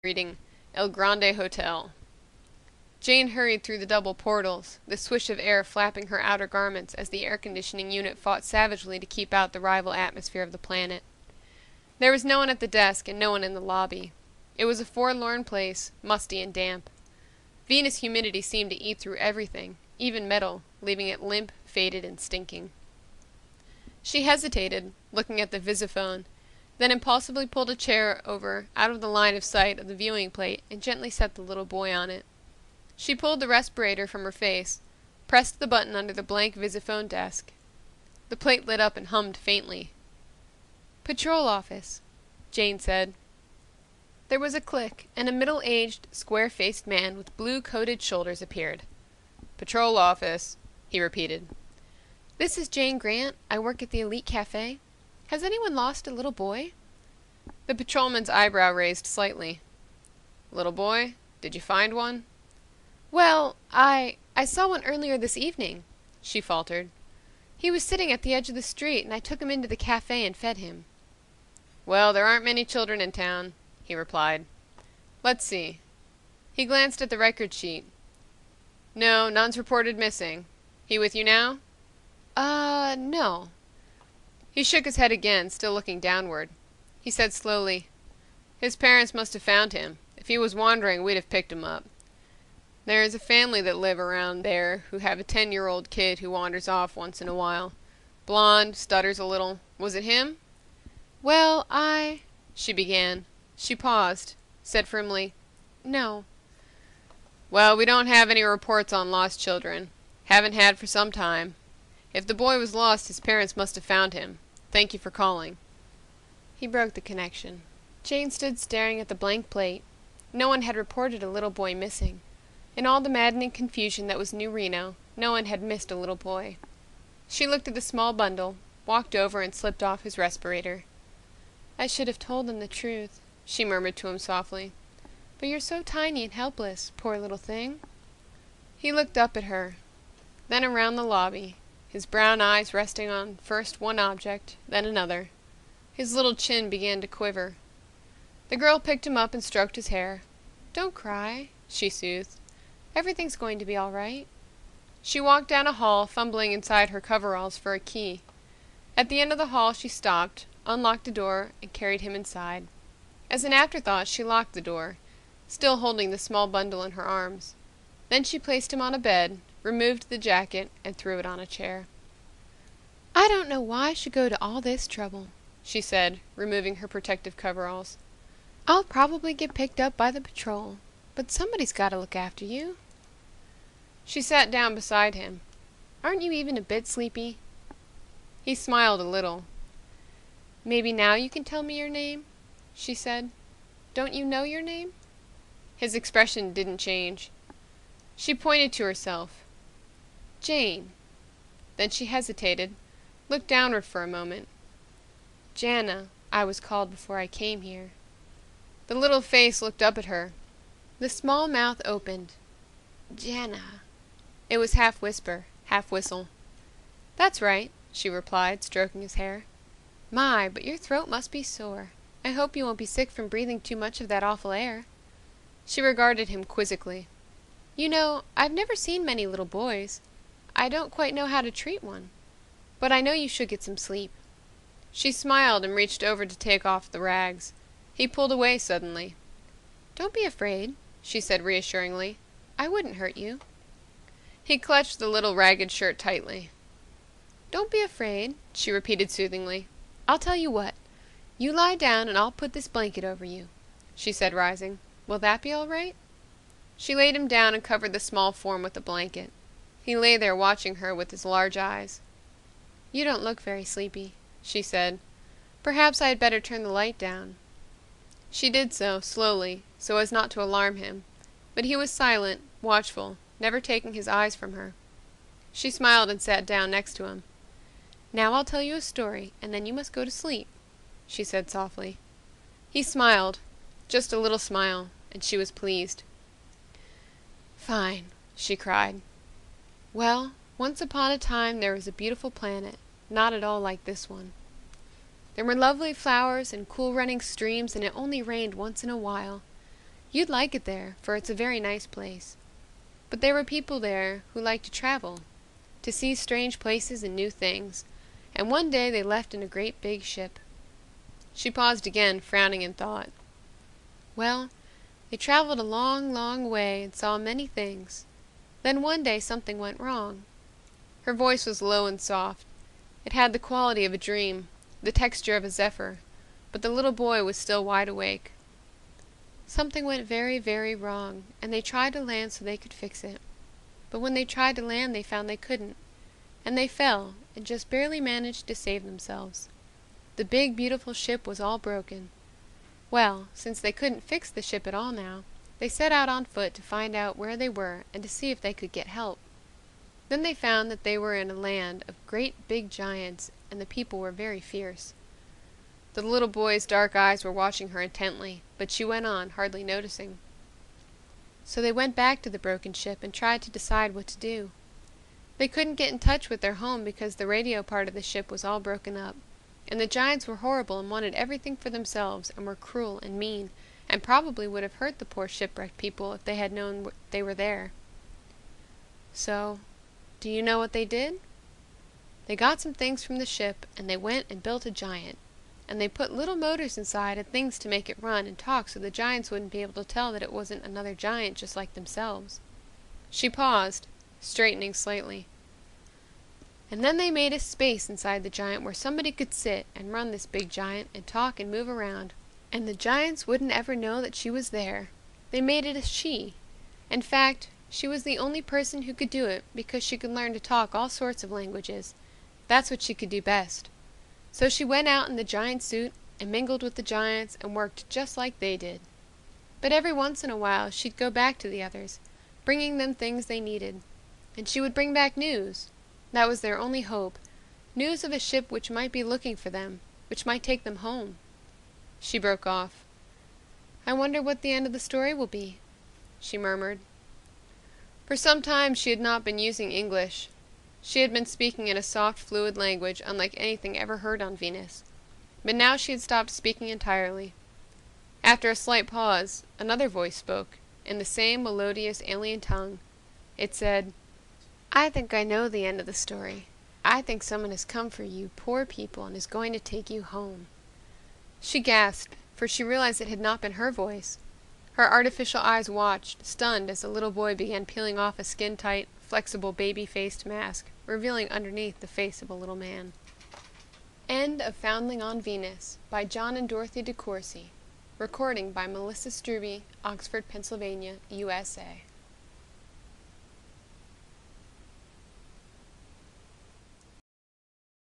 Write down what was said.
reading El Grande Hotel. Jane hurried through the double portals, the swish of air flapping her outer garments as the air-conditioning unit fought savagely to keep out the rival atmosphere of the planet. There was no one at the desk and no one in the lobby. It was a forlorn place, musty and damp. Venus humidity seemed to eat through everything, even metal, leaving it limp, faded, and stinking. She hesitated, looking at the visiphone, then impulsively pulled a chair over out of the line of sight of the viewing plate and gently set the little boy on it. She pulled the respirator from her face, pressed the button under the blank visiphone desk. The plate lit up and hummed faintly. "Patrol office," Jane said. There was a click, and a middle-aged, square-faced man with blue-coated shoulders appeared. "Patrol office," he repeated. "This is Jane Grant. I work at the Elite Cafe. Has anyone lost a little boy?" The patrolman's eyebrow raised slightly. "Little boy? Did you find one?" "Well, I saw one earlier this evening," she faltered. "He was sitting at the edge of the street, and I took him into the cafe and fed him." "Well, there aren't many children in town," he replied. "Let's see." He glanced at the record sheet. "No, none's reported missing. He with you now?" No." He shook his head again, still looking downward. He said slowly, "His parents must have found him. If he was wandering, we'd have picked him up. There is a family that live around there who have a 10-year-old kid who wanders off once in a while. Blonde, stutters a little. Was it him?" "Well, she began. She paused, said firmly, "No." "Well, we don't have any reports on lost children. Haven't had for some time. If the boy was lost, his parents must have found him. Thank you for calling." He broke the connection. Jane stood staring at the blank plate. No one had reported a little boy missing. In all the maddening confusion that was New Reno, no one had missed a little boy. She looked at the small bundle, walked over and slipped off his respirator. "I should have told them the truth," she murmured to him softly. "But you're so tiny and helpless, poor little thing." He looked up at her, then around the lobby, his brown eyes resting on first one object, then another. His little chin began to quiver. The girl picked him up and stroked his hair. "Don't cry," she soothed. "Everything's going to be all right." She walked down a hall, fumbling inside her coveralls for a key. At the end of the hall she stopped, unlocked a door, and carried him inside. As an afterthought, she locked the door, still holding the small bundle in her arms. Then she placed him on a bed, removed the jacket, and threw it on a chair. "I don't know why I should go to all this trouble," she said, removing her protective coveralls. "I'll probably get picked up by the patrol, but somebody's got to look after you." She sat down beside him. "Aren't you even a bit sleepy?" He smiled a little. "Maybe now you can tell me your name?" she said. "Don't you know your name?" His expression didn't change. She pointed to herself. "Jane." Then she hesitated, looked downward for a moment. "Jana, I was called before I came here." The little face looked up at her. The small mouth opened. "Jana." It was half whisper, half whistle. "That's right," she replied, stroking his hair. "My, but your throat must be sore. I hope you won't be sick from breathing too much of that awful air." She regarded him quizzically. "You know, I've never seen many little boys. I don't quite know how to treat one. But I know you should get some sleep." She smiled and reached over to take off the rags. He pulled away suddenly. "Don't be afraid," she said reassuringly. "I wouldn't hurt you." He clutched the little ragged shirt tightly. "Don't be afraid," she repeated soothingly. "I'll tell you what. You lie down and I'll put this blanket over you," she said, rising. "Will that be all right?" She laid him down and covered the small form with the blanket. He lay there watching her with his large eyes. "You don't look very sleepy," she said. "Perhaps I had better turn the light down." She did so, slowly, so as not to alarm him, but he was silent, watchful, never taking his eyes from her. She smiled and sat down next to him. "Now I'll tell you a story, and then you must go to sleep," she said softly. He smiled, just a little smile, and she was pleased. "Fine," she cried. "Well, once upon a time there was a beautiful planet, not at all like this one. There were lovely flowers and cool running streams, and it only rained once in a while. You'd like it there, for it's a very nice place. But there were people there who liked to travel, to see strange places and new things, and one day they left in a great big ship." She paused again, frowning in thought. "Well, they traveled a long, long way and saw many things. Then one day something went wrong." Her voice was low and soft. It had the quality of a dream, the texture of a zephyr, but the little boy was still wide awake. "Something went very, very wrong, and they tried to land so they could fix it. But when they tried to land they found they couldn't, and they fell and just barely managed to save themselves. The big, beautiful ship was all broken. Well, since they couldn't fix the ship at all now, they set out on foot to find out where they were and to see if they could get help. Then they found that they were in a land of great big giants, and the people were very fierce." The little boy's dark eyes were watching her intently, but she went on, hardly noticing. "So they went back to the broken ship and tried to decide what to do. They couldn't get in touch with their home because the radio part of the ship was all broken up, and the giants were horrible and wanted everything for themselves and were cruel and mean, and probably would have hurt the poor shipwrecked people if they had known they were there. So, do you know what they did? They got some things from the ship, and they went and built a giant, and they put little motors inside and things to make it run and talk so the giants wouldn't be able to tell that it wasn't another giant just like themselves." She paused, straightening slightly. "And then they made a space inside the giant where somebody could sit and run this big giant and talk and move around, and the giants wouldn't ever know that she was there. They made it a she. In fact, she was the only person who could do it because she could learn to talk all sorts of languages. That's what she could do best. So she went out in the giant suit and mingled with the giants and worked just like they did. But every once in a while she'd go back to the others, bringing them things they needed. And she would bring back news. That was their only hope. News of a ship which might be looking for them, which might take them home." She broke off. "I wonder what the end of the story will be," she murmured. For some time she had not been using English. She had been speaking in a soft, fluid language unlike anything ever heard on Venus. But now she had stopped speaking entirely. After a slight pause, another voice spoke, in the same melodious alien tongue. It said, "I think I know the end of the story. I think someone has come for you poor people and is going to take you home." She gasped, for she realized it had not been her voice. Her artificial eyes watched, stunned, as the little boy began peeling off a skin-tight, flexible, baby-faced mask, revealing underneath the face of a little man. End of Foundling on Venus by John and Dorothy DeCourcy. Recording by Melissa Struby, Oxford, Pennsylvania, USA.